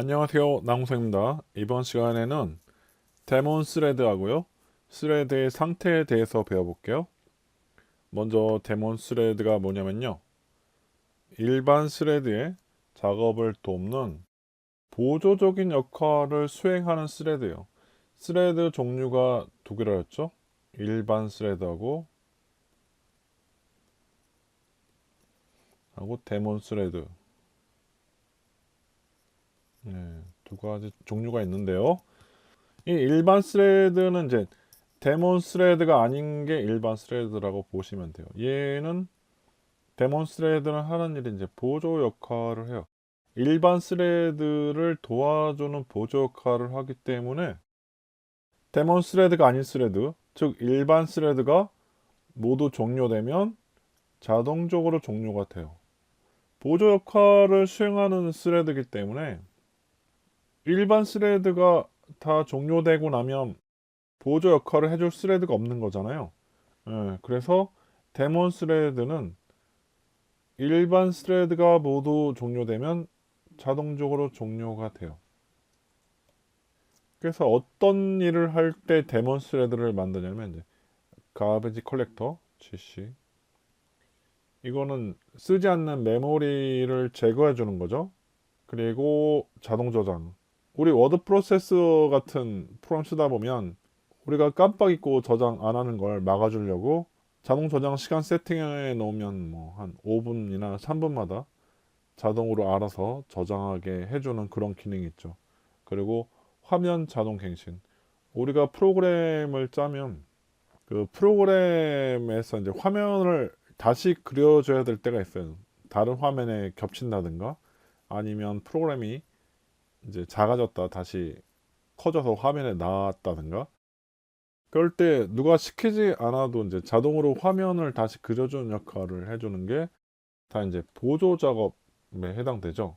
안녕하세요. 나홍석입니다. 이번 시간에는 데몬 스레드하고요. 스레드의 상태에 대해서 배워볼게요. 먼저 데몬 스레드가 뭐냐면요. 일반 스레드의 작업을 돕는 보조적인 역할을 수행하는 스레드예요. 스레드 종류가 두 개라 했죠. 일반 스레드하고 데몬 스레드. 네, 두 가지 종류가 있는데요. 이 일반 스레드는 이제 데몬 스레드가 아닌 게 일반 스레드라고 보시면 돼요. 얘는 데몬 스레드는 하는 일이 이제 보조 역할을 해요. 일반 스레드를 도와주는 보조 역할을 하기 때문에 데몬 스레드가 아닌 스레드, 즉 일반 스레드가 모두 종료되면 자동적으로 종료가 돼요. 보조 역할을 수행하는 스레드이기 때문에 일반 스레드가 다 종료되고 나면 보조 역할을 해줄 스레드가 없는 거잖아요. 그래서 데몬 스레드는 일반 스레드가 모두 종료되면 자동적으로 종료가 돼요. 그래서 어떤 일을 할 때 데몬 스레드를 만드냐면 이제 가베지 컬렉터 GC 이거는 쓰지 않는 메모리를 제거해 주는 거죠. 그리고 자동 저장. 우리 워드 프로세서 같은 프로그램 쓰다 보면 우리가 깜빡 잊고 저장 안 하는 걸 막아주려고 자동 저장 시간 세팅해 놓으면 뭐 한 5분이나 3분마다 자동으로 알아서 저장하게 해주는 그런 기능이 있죠. 그리고 화면 자동 갱신. 우리가 프로그램을 짜면 그 프로그램에서 이제 화면을 다시 그려줘야 될 때가 있어요. 다른 화면에 겹친다든가 아니면 프로그램이 이제 작아졌다 다시 커져서 화면에 나왔다든가 그럴 때 누가 시키지 않아도 이제 자동으로 화면을 다시 그려주는 역할을 해주는 게 다 이제 보조 작업에 해당되죠.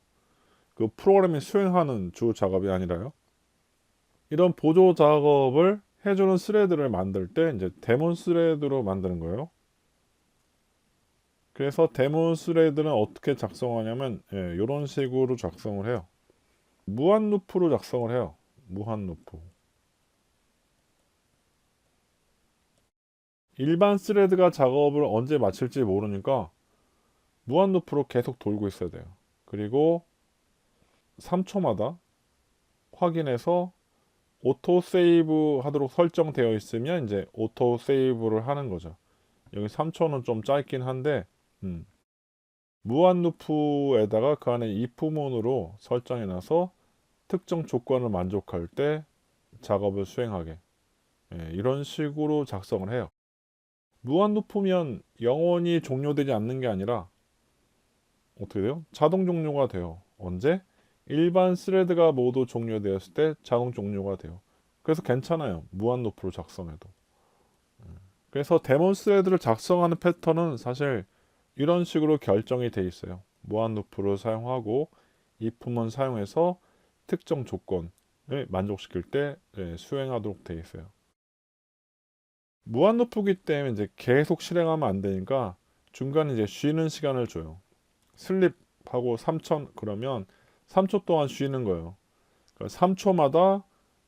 그 프로그램이 수행하는 주 작업이 아니라요. 이런 보조 작업을 해주는 스레드를 만들 때 이제 데몬 스레드로 만드는 거예요. 그래서 데몬 스레드는 어떻게 작성하냐면 이런 식으로 작성을 해요. 무한 루프로 작성을 해요. 무한 루프. 일반 스레드가 작업을 언제 마칠지 모르니까 무한 루프로 계속 돌고 있어야 돼요. 그리고 3초마다 확인해서 오토 세이브 하도록 설정되어 있으면 이제 오토 세이브를 하는 거죠. 여기 3초는 좀 짧긴 한데 무한 루프에다가 그 안에 if문으로 설정해 놔서 특정 조건을 만족할 때 작업을 수행하게 이런 식으로 작성을 해요. 무한 루프면 영원히 종료되지 않는 게 아니라 어떻게 돼요? 자동 종료가 돼요. 언제? 일반 스레드가 모두 종료되었을 때 자동 종료가 돼요. 그래서 괜찮아요. 무한 루프로 작성해도. 그래서 데몬 스레드를 작성하는 패턴은 사실 이런 식으로 결정이 돼 있어요. 무한 루프를 사용하고 if문 사용해서 특정 조건을 만족시킬 때 수행하도록 돼 있어요. 무한 루프기 때문에 이제 계속 실행하면 안 되니까 중간에 이제 쉬는 시간을 줘요. 슬립하고 3천 그러면 3초 동안 쉬는 거예요. 그러니까 3초마다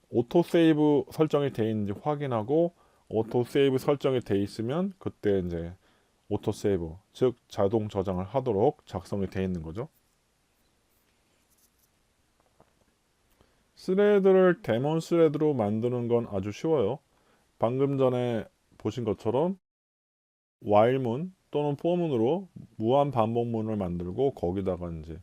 오토 세이브 설정이 돼 있는지 확인하고 오토 세이브 설정이 돼 있으면 그때 이제 오토 세이브 즉 자동 저장을 하도록 작성이 돼 있는 거죠. 스레드를 데몬 스레드로 만드는 건 아주 쉬워요. 방금 전에 보신 것처럼 while문 또는 for문으로 무한 반복문을 만들고 거기다가 이제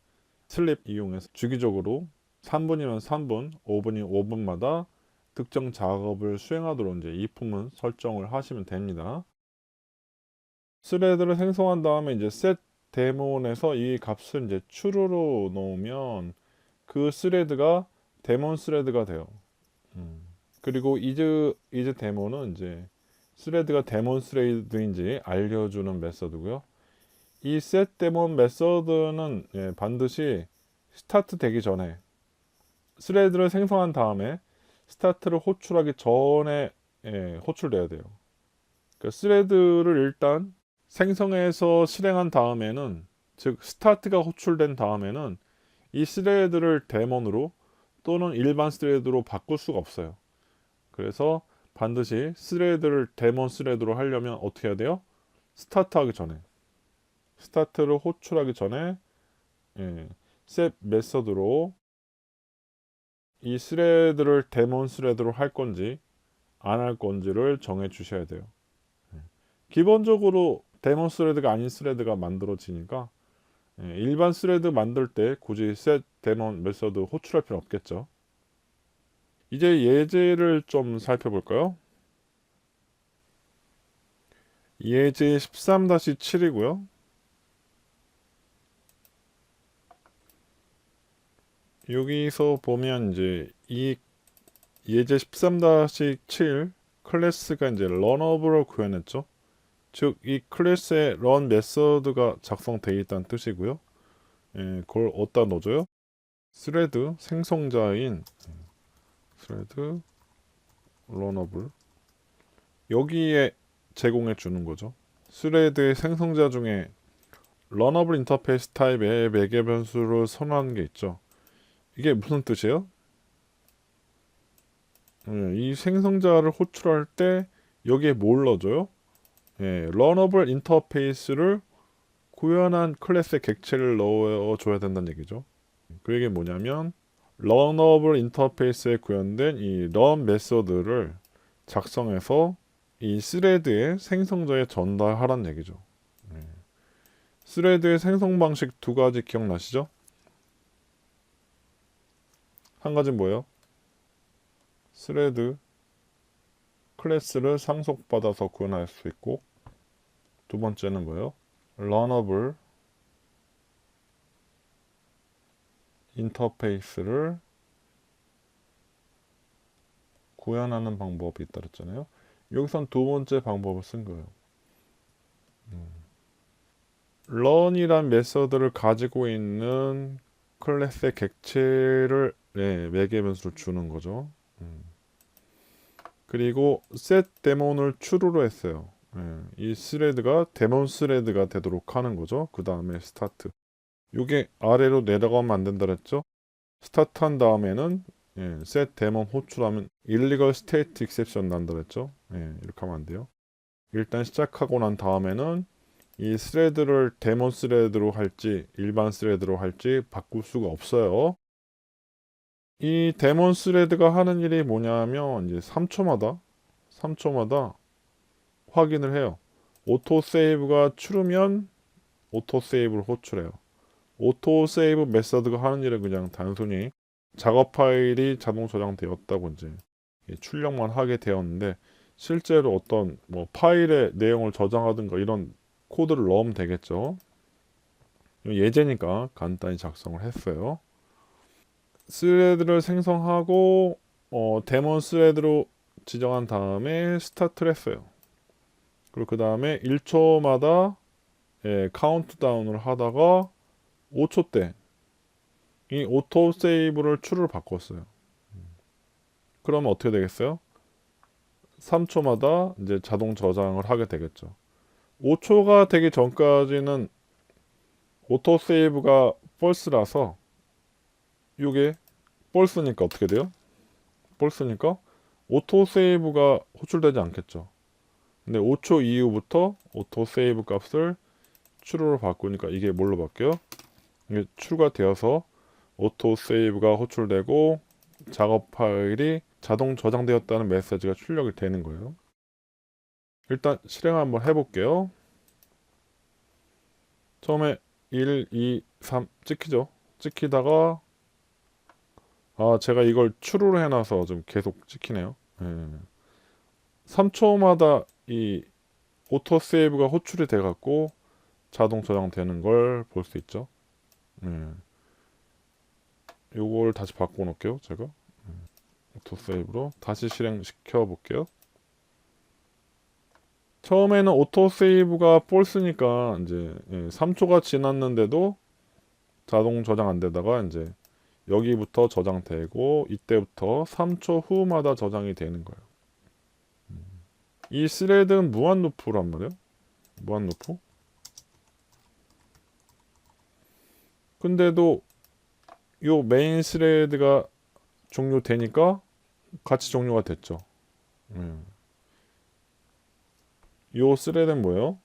슬립 이용해서 주기적으로 3분이면 3분, 5분이면 5분마다 특정 작업을 수행하도록 이제 if문 설정을 하시면 됩니다. 스레드를 생성한 다음에 이제 set 데몬에서 이 값을 이제 true로 놓으면 그 스레드가 데몬 스레드가 돼요. 그리고 is 데몬은 이제 스레드가 데몬 스레드인지 알려주는 메서드고요. 이 set 데몬 메서드는 반드시 스타트 되기 전에 스레드를 생성한 다음에 스타트를 호출하기 전에 호출돼야 돼요. 그 스레드를 일단 생성해서 실행한 다음에는 즉 스타트가 호출된 다음에는 이 스레드를 데몬으로 또는 일반 스레드로 바꿀 수가 없어요. 그래서 반드시 스레드를 데몬 스레드로 하려면 어떻게 해야 돼요? 스타트하기 전에, 스타트를 호출하기 전에 예, 셋 메서드로 이 스레드를 데몬 스레드로 할 건지 안 할 건지를 정해 주셔야 돼요. 기본적으로 데몬 스레드가 아닌 스레드가 만들어지니까 일반 스레드 만들 때 굳이 set 데몬 메서드 호출할 필요 없겠죠. 이제 예제를 좀 살펴볼까요? 예제 13-7이고요. 여기서 보면 이제 이 예제 13-7 클래스가 이제 런업으로 구현했죠. 즉 이 클래스에 run 메서드가 작성되어 있다는 뜻이고요. 그걸 어디다 넣어줘요? 스레드 생성자인 스레드 런어블 여기에 제공해 주는 거죠. 스레드의 생성자 중에 런어블 인터페이스 타입의 매개 변수를 선호하는 게 있죠. 이게 무슨 뜻이에요? 이 생성자를 호출할 때 여기에 뭘 넣어줘요? 런어블 인터페이스를 구현한 클래스의 객체를 넣어줘야 된다는 얘기죠. 그게 뭐냐면 런어블 인터페이스에 구현된 이 run 메서드를 작성해서 이 스레드의 생성자에 전달하라는 얘기죠. 스레드의 생성 방식 두 가지 기억나시죠? 한 가지는 뭐예요? 스레드 클래스를 상속받아서 구현할 수 있고, 두 번째는 뭐예요? 런어블 인터페이스를 구현하는 방법이 있다 그랬잖아요. 여기선 두 번째 방법을 쓴 거예요. run이란 메서드를 가지고 있는 클래스의 객체를 매개 변수를 주는 거죠. 그리고 set 데몬을 true로 했어요. 이 스레드가 데몬 스레드가 되도록 하는 거죠. 그 다음에 스타트. 이게 아래로 내려가면 안 된다 그랬죠. 스타트 한 다음에는 set 데몬 호출하면 illegal state exception 난다 그랬죠. 이렇게 하면 안 돼요. 일단 시작하고 난 다음에는 이 스레드를 데몬 스레드로 할지 일반 스레드로 할지 바꿀 수가 없어요. 이 데몬 스레드가 하는 일이 뭐냐면 이제 3초마다 확인을 해요. 오토 세이브가 추르면 오토 세이브를 호출해요. 오토 세이브 메서드가 하는 일은 그냥 단순히 작업 파일이 자동 저장되었다고 이제 출력만 하게 되었는데 실제로 어떤 뭐 파일의 내용을 저장하든가 이런 코드를 넣으면 되겠죠. 예제니까 간단히 작성을 했어요. 스레드를 생성하고 데몬 스레드로 지정한 다음에 스타트를 했어요. 그리고 그 다음에 1초마다 카운트다운을 하다가 5초 때 이 오토 세이브를 true로 바꿨어요. 그러면 어떻게 되겠어요? 3초마다 이제 자동 저장을 하게 되겠죠. 5초가 되기 전까지는 오토 세이브가 false라서 이게 false니까 어떻게 돼요? false니까 오토 세이브가 호출되지 않겠죠. 근데 5초 이후부터 오토 세이브 값을 true로 바꾸니까 이게 뭘로 바뀌어요? 이게 true가 되어서 오토 세이브가 호출되고 작업 파일이 자동 저장되었다는 메시지가 출력이 되는 거예요. 일단 실행 한번 해볼게요. 처음에 1, 2, 3 찍히죠. 찍히다가 제가 이걸 true로 해놔서 좀 계속 찍히네요. 3초마다 이 오토 세이브가 호출이 돼 갖고 자동 저장되는 걸 볼 수 있죠. 요걸 다시 바꿔 놓을게요. 제가 오토 세이브로 다시 실행시켜 볼게요. 처음에는 오토 세이브가 false니까 이제 3초가 지났는데도 자동 저장 안 되다가 이제 여기부터 저장되고 이때부터 3초 후마다 저장이 되는 거예요. 이 스레드는 무한 루프란 말이에요. 무한 루프. 근데도 요 메인 스레드가 종료되니까 같이 종료가 됐죠. 요 스레드는 뭐예요?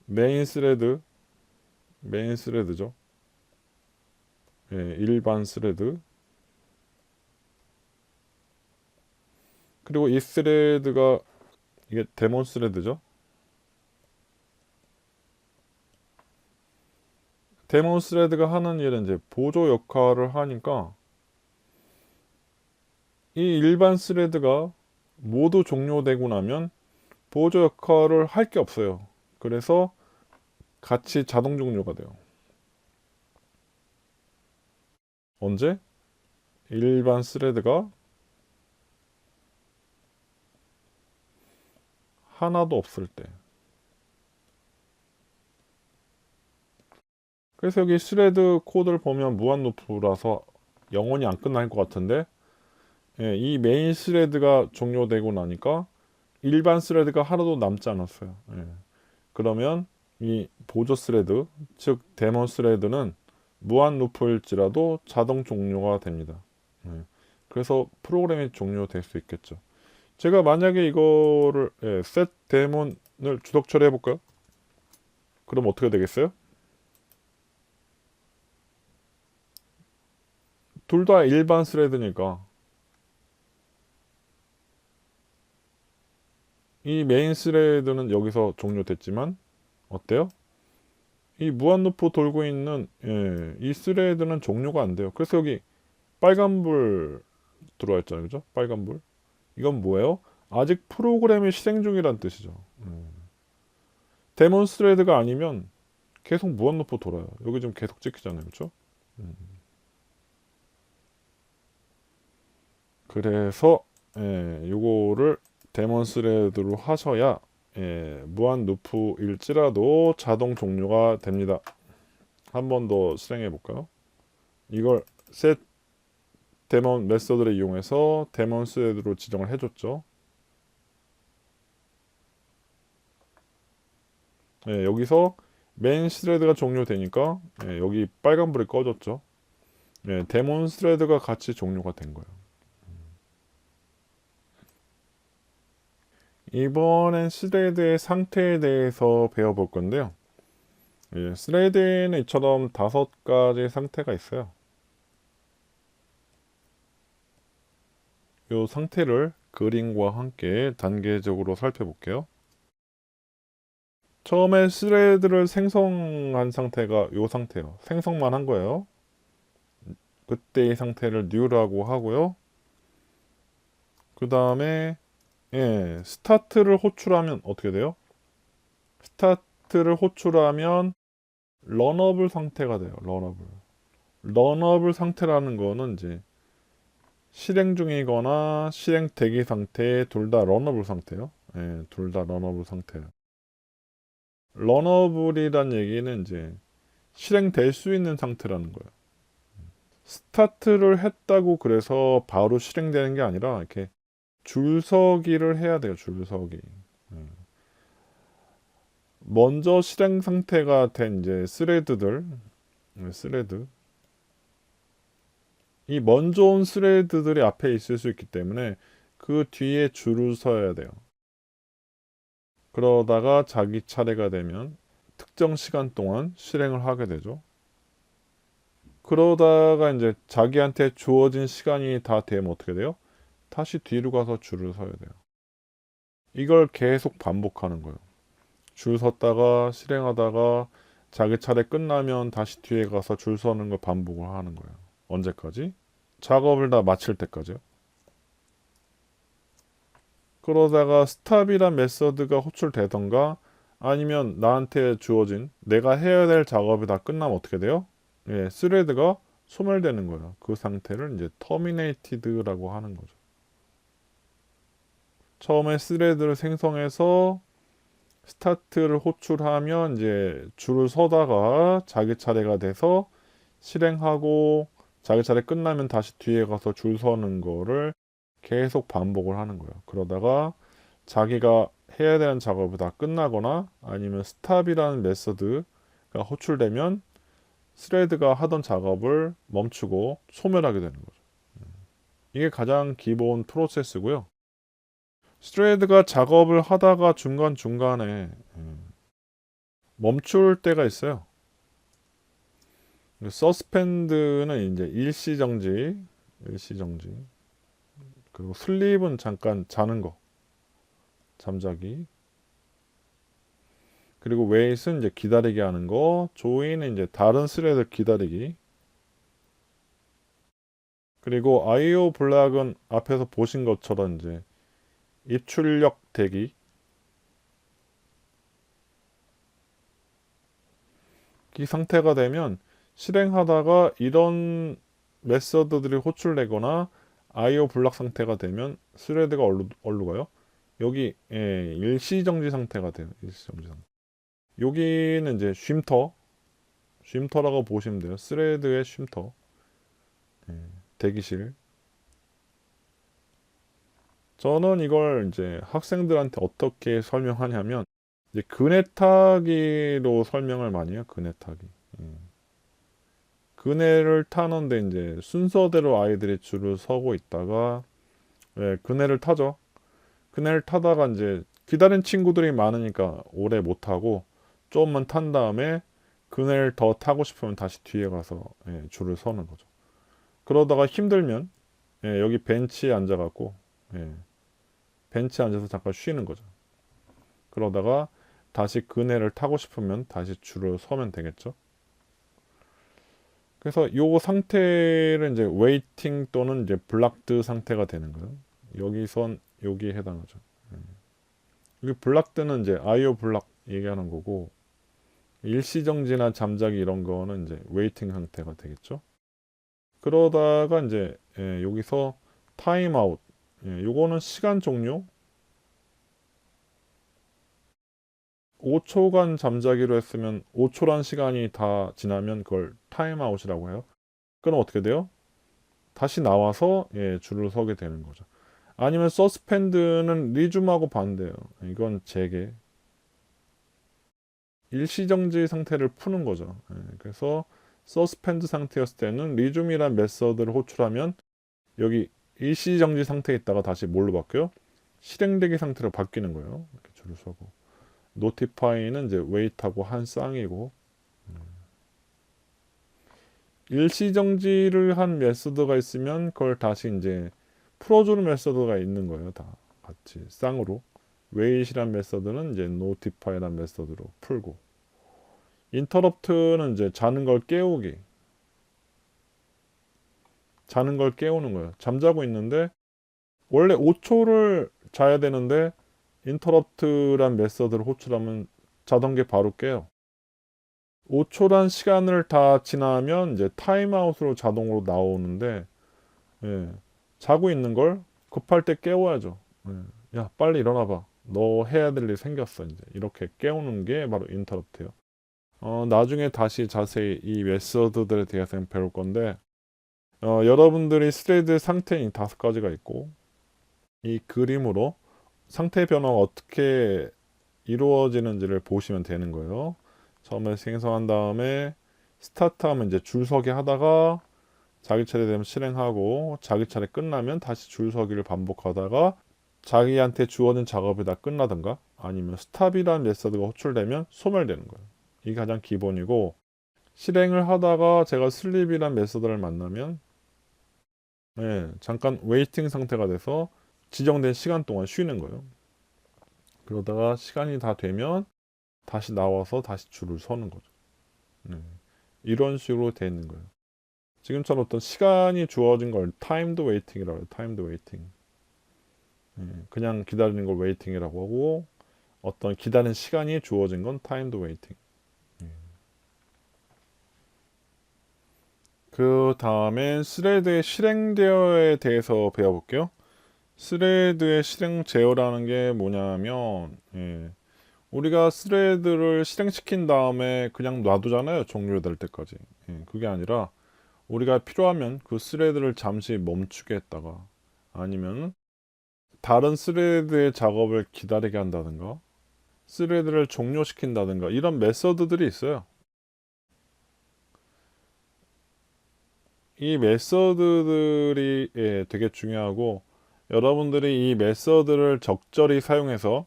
메인 스레드죠. 일반 스레드. 그리고 이 스레드가 이게 데몬 스레드죠. 데몬 스레드가 하는 일은 이제 보조 역할을 하니까 이 일반 스레드가 모두 종료되고 나면 보조 역할을 할 게 없어요. 그래서 같이 자동 종료가 돼요. 언제? 일반 스레드가 하나도 없을 때. 그래서 여기 스레드 코드를 보면 무한 루프라서 영원히 안 끝날 것 같은데 이 메인 스레드가 종료되고 나니까 일반 스레드가 하나도 남지 않았어요. 그러면 이 보조 스레드, 즉 데몬 스레드는 무한 루프일지라도 자동 종료가 됩니다. 그래서 프로그램이 종료될 수 있겠죠. 제가 만약에 이거를 set 데몬을 주석 처리해 볼까요? 그럼 어떻게 되겠어요? 둘 다 일반 스레드니까 이 메인 스레드는 여기서 종료됐지만 어때요? 이 무한 루프 돌고 있는 이 스레드는 종료가 안 돼요. 그래서 여기 빨간불 들어와 있잖아요. 그죠? 빨간불. 이건 뭐예요? 아직 프로그램이 실행 중이란 뜻이죠. 데몬 스레드가 아니면 계속 무한 루프 돌아요. 여기 지금 계속 찍히잖아요. 그렇죠? 그래서 요거를 데몬 스레드로 하셔야 무한 루프일지라도 자동 종료가 됩니다. 한 번 더 실행해 볼까요? 이걸 set 데몬 메서드를 이용해서 데몬 스레드로 지정을 해줬죠. 여기서 메인 스레드가 종료되니까 여기 빨간불이 꺼졌죠. 데몬 스레드가 같이 종료가 된 거예요. 이번엔 스레드의 상태에 대해서 배워볼 건데요. 스레드에는 이처럼 5가지 상태가 있어요. 이 상태를 그림과 함께 단계적으로 살펴볼게요. 처음에 스레드를 생성한 상태가 이 상태예요. 생성만 한 거예요. 그때의 상태를 new라고 하고요. 그 다음에 스타트를 호출하면 어떻게 돼요? 스타트를 호출하면 런어블 상태가 돼요. 런어블 상태라는 거는 이제 실행 중이거나 실행 대기 상태 둘 다 런어블 상태예요. 둘 다 런어블 상태예요. 런어블이란 얘기는 이제 실행될 수 있는 상태라는 거예요. 스타트를 했다고 그래서 바로 실행되는 게 아니라 이렇게 줄서기를 해야 돼요. 줄서기. 먼저 실행 상태가 된 이제 스레드들, 스레드. 이 먼저 온 스레드들이 앞에 있을 수 있기 때문에 그 뒤에 줄을 서야 돼요. 그러다가 자기 차례가 되면 특정 시간 동안 실행을 하게 되죠. 그러다가 이제 자기한테 주어진 시간이 다 되면 어떻게 돼요? 다시 뒤로 가서 줄을 서야 돼요. 이걸 계속 반복하는 거예요. 줄 섰다가 실행하다가 자기 차례 끝나면 다시 뒤에 가서 줄 서는 걸 반복을 하는 거예요. 언제까지? 작업을 다 마칠 때까지요. 그러다가 스탑이란 메서드가 호출되던가 아니면 나한테 주어진 내가 해야 될 작업이 다 끝나면 어떻게 돼요? 스레드가 소멸되는 거예요. 그 상태를 이제 terminated라고 하는 거죠. 처음에 스레드를 생성해서 스타트를 호출하면 이제 줄을 서다가 자기 차례가 돼서 실행하고 자기 차례 끝나면 다시 뒤에 가서 줄 서는 거를 계속 반복을 하는 거예요. 그러다가 자기가 해야 되는 작업이 다 끝나거나 아니면 스탑이라는 메서드가 호출되면 스레드가 하던 작업을 멈추고 소멸하게 되는 거죠. 이게 가장 기본 프로세스고요. 스레드가 작업을 하다가 중간중간에 멈출 때가 있어요. 서스펜드는 이제 일시정지. 그리고 슬립은 잠깐 자는 거, 잠자기. 그리고 웨이트는 이제 기다리게 하는 거, 조인은 이제 다른 스레드 기다리기. 그리고 IO 블락은 앞에서 보신 것처럼 이제 입출력 대기. 이 상태가 되면 실행하다가 이런 메서드들이 호출되거나 IO 블락 상태가 되면 스레드가 어디로 가요? 여기 일시정지 상태가 돼요. 일시정지 상태. 여기는 이제 쉼터라고 보시면 돼요. 스레드의 쉼터, 대기실. 저는 이걸 이제 학생들한테 어떻게 설명하냐면 이제 그네 타기로 설명을 많이 해요. 그네 타기. 그네를 타는데 이제 순서대로 아이들이 줄을 서고 있다가 그네를 타죠. 그네를 타다가 이제 기다린 친구들이 많으니까 오래 못 타고 조금만 탄 다음에 그네를 더 타고 싶으면 다시 뒤에 가서 줄을 서는 거죠. 그러다가 힘들면 여기 벤치에 앉아갖고 벤치에 앉아서 잠깐 쉬는 거죠. 그러다가 다시 그네를 타고 싶으면 다시 줄을 서면 되겠죠. 그래서 요 상태를 이제 웨이팅 또는 이제 블락드 상태가 되는 거예요. 여기선 여기에 해당하죠. 여기 블락드는 이제 IO 블락 얘기하는 거고 일시정지나 잠자기 이런 거는 이제 웨이팅 상태가 되겠죠. 그러다가 이제 여기서 타임아웃 요거는 시간 종료 5초간 잠자기로 했으면 5초란 시간이 다 지나면 그걸 타임아웃이라고 해요. 그럼 어떻게 돼요? 다시 나와서 줄을 서게 되는 거죠. 아니면 서스펜드는 리줌하고 반대예요. 이건 재개. 일시정지 상태를 푸는 거죠. 그래서 서스펜드 상태였을 때는 리줌이란 메서드를 호출하면 여기 일시정지 상태에 있다가 다시 뭘로 바뀌어요? 실행되기 상태로 바뀌는 거예요. 이렇게 줄을 서고. 노티파이는 이제 웨이트하고 한 쌍이고 일시정지를 한 메소드가 있으면 그걸 다시 이제 풀어주는 메소드가 있는 거예요. 다 같이 쌍으로. 웨이트란 메소드는 이제 노티파이란 메소드로 풀고 인터럽트는 이제 자는 걸 깨우기. 자는 걸 깨우는 거예요. 잠자고 있는데 원래 5초를 자야 되는데 인터럽트란 메소드를 호출하면 자던 게 바로 깨요. 5초란 시간을 다 지나면 이제 타임아웃으로 자동으로 나오는데 자고 있는 걸 급할 때 깨워야죠. 야 빨리 일어나봐. 너 해야 될 일 생겼어. 이제 이렇게 깨우는 게 바로 인터럽트예요. 나중에 다시 자세히 이 메서드들에 대해서 배울 건데 여러분들이 스레드 상태인 5가지가 있고 이 그림으로 상태 변화가 어떻게 이루어지는지를 보시면 되는 거예요. 처음에 생성한 다음에 스타트하면 이제 줄서기 하다가 자기 차례 되면 실행하고 자기 차례 끝나면 다시 줄서기를 반복하다가 자기한테 주어진 작업이 다 끝나든가 아니면 스탑이라는 메서드가 호출되면 소멸되는 거예요. 이게 가장 기본이고 실행을 하다가 제가 슬립이라는 메서드를 만나면 잠깐 웨이팅 상태가 돼서 지정된 시간 동안 쉬는 거예요. 그러다가 시간이 다 되면 다시 나와서 다시 줄을 서는 거죠. 이런 식으로 되어 있는 거예요. 지금처럼 어떤 시간이 주어진 걸 타임드 웨이팅이라고 해요. 타임드 웨이팅. 그냥 기다리는 걸 웨이팅이라고 하고 어떤 기다리는 시간이 주어진 건 타임드 웨이팅. 그 다음에 스레드의 실행 제어에 대해서 배워볼게요. 스레드의 실행 제어라는 게 뭐냐면 우리가 스레드를 실행시킨 다음에 그냥 놔두잖아요. 종료될 때까지. 그게 아니라 우리가 필요하면 그 스레드를 잠시 멈추게 했다가 아니면 다른 스레드의 작업을 기다리게 한다든가 스레드를 종료시킨다든가 이런 메서드들이 있어요. 이 메서드들이 되게 중요하고, 여러분들이 이 메서드를 적절히 사용해서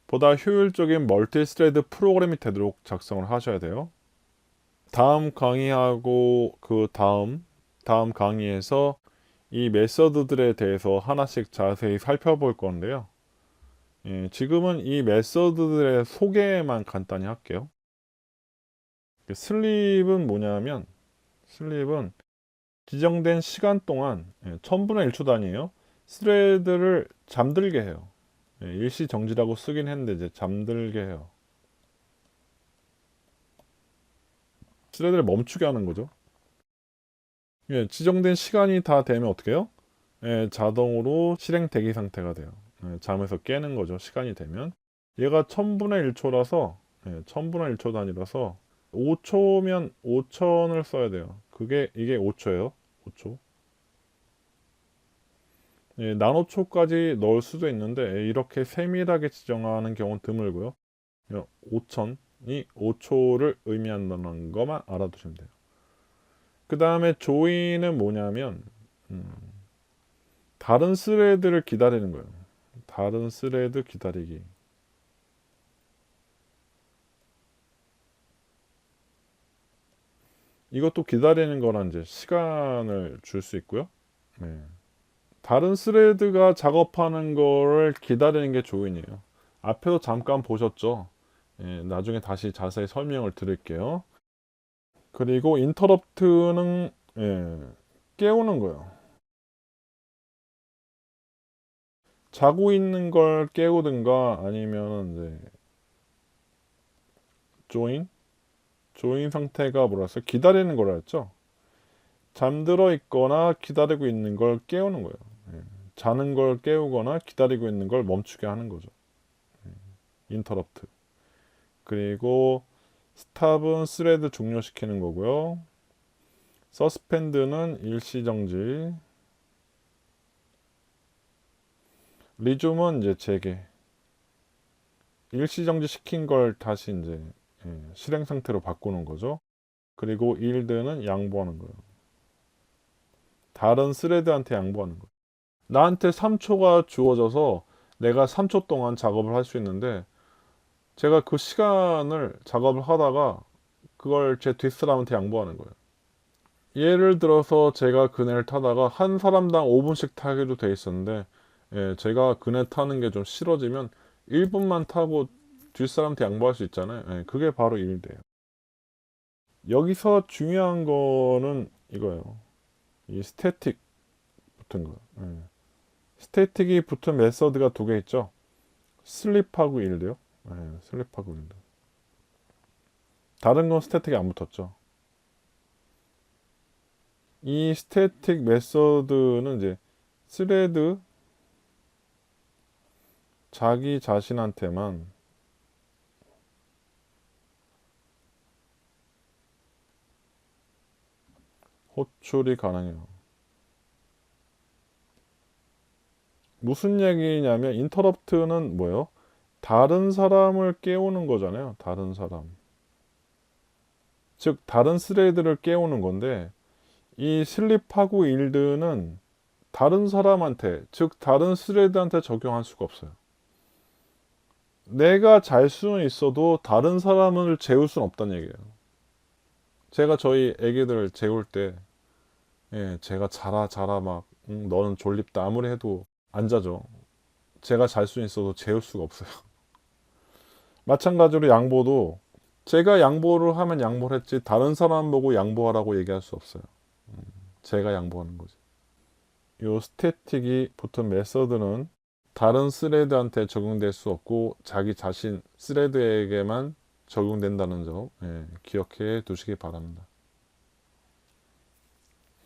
보다 효율적인 멀티스레드 프로그램이 되도록 작성을 하셔야 돼요. 다음 강의하고 그 다음 강의에서 이 메서드들에 대해서 하나씩 자세히 살펴볼 건데요. 지금은 이 메서드들의 소개만 간단히 할게요. 슬립은 뭐냐면, 슬립은 지정된 시간 동안 1000분의 1초 단위예요. 스레드를 잠들게 해요. 일시 정지라고 쓰긴 했는데 이제 잠들게 해요. 스레드를 멈추게 하는 거죠. 지정된 시간이 다 되면 어떻게 해요? 자동으로 실행 대기 상태가 돼요. 잠에서 깨는 거죠. 시간이 되면. 얘가 1000분의 1초라서 1000분의 1초 단위라서 5초면 5000을 써야 돼요. 이게 5초예요. 5초. 나노초까지 넣을 수도 있는데 이렇게 세밀하게 지정하는 경우는 드물고요. 5000이 5초를 의미한다는 것만 알아두시면 돼요. 그 다음에 조인은 뭐냐면 다른 스레드를 기다리는 거예요. 다른 스레드 기다리기. 이것도 기다리는 거란 이제 시간을 줄 수 있고요. 다른 스레드가 작업하는 거를 기다리는 게 조인이에요. 앞에도 잠깐 보셨죠? 나중에 다시 자세히 설명을 드릴게요. 그리고 인터럽트는 깨우는 거예요. 자고 있는 걸 깨우든가 아니면 이제 조인 상태가 뭐라서 기다리는 거라 했죠. 잠들어 있거나 기다리고 있는 걸 깨우는 거예요. 자는 걸 깨우거나 기다리고 있는 걸 멈추게 하는 거죠. 인터럽트. 그리고 스탑은 스레드 종료시키는 거고요. 서스펜드는 일시정지. 리줌은 이제 재개. 일시정지 시킨 걸 다시 이제 실행 상태로 바꾸는 거죠. 그리고 일드는 양보하는 거예요. 다른 스레드한테 양보하는 거예요. 나한테 3초가 주어져서 내가 3초 동안 작업을 할 수 있는데, 제가 그 시간을 작업을 하다가 그걸 제 뒷사람한테 양보하는 거예요. 예를 들어서 제가 그네를 타다가 한 사람당 5분씩 타기로 돼 있었는데, 제가 그네 타는 게 좀 싫어지면 1분만 타고 뒷사람한테 양보할 수 있잖아요. 그게 바로 일돼요. 여기서 중요한 거는 이거예요. 이 스태틱 붙은 거. 스태틱이 붙은 메서드가 두 개 있죠. 슬립하고 일드요. 슬립하고 일드. 다른 건 스태틱이 안 붙었죠. 이 스태틱 메서드는 이제 스레드 자기 자신한테만 호출이 가능해요. 무슨 얘기냐면 인터럽트는 뭐예요? 다른 사람을 깨우는 거잖아요. 다른 사람. 즉 다른 스레드를 깨우는 건데, 이 슬립하고 일드는 다른 사람한테, 즉 다른 스레드한테 적용할 수가 없어요. 내가 잘 수는 있어도 다른 사람을 재울 수는 없다는 얘기예요. 제가 저희 애기들 재울 때 제가 자라 막 너는 졸립다 아무리 해도 안 자죠. 제가 잘 수는 있어도 재울 수가 없어요. 마찬가지로 양보도 제가 양보를 하면 양보를 했지 다른 사람 보고 양보하라고 얘기할 수 없어요. 제가 양보하는 거지. 요 스태틱이 붙은 메서드는 다른 스레드한테 적용될 수 없고 자기 자신 스레드에게만 적용된다는 점 기억해 두시기 바랍니다.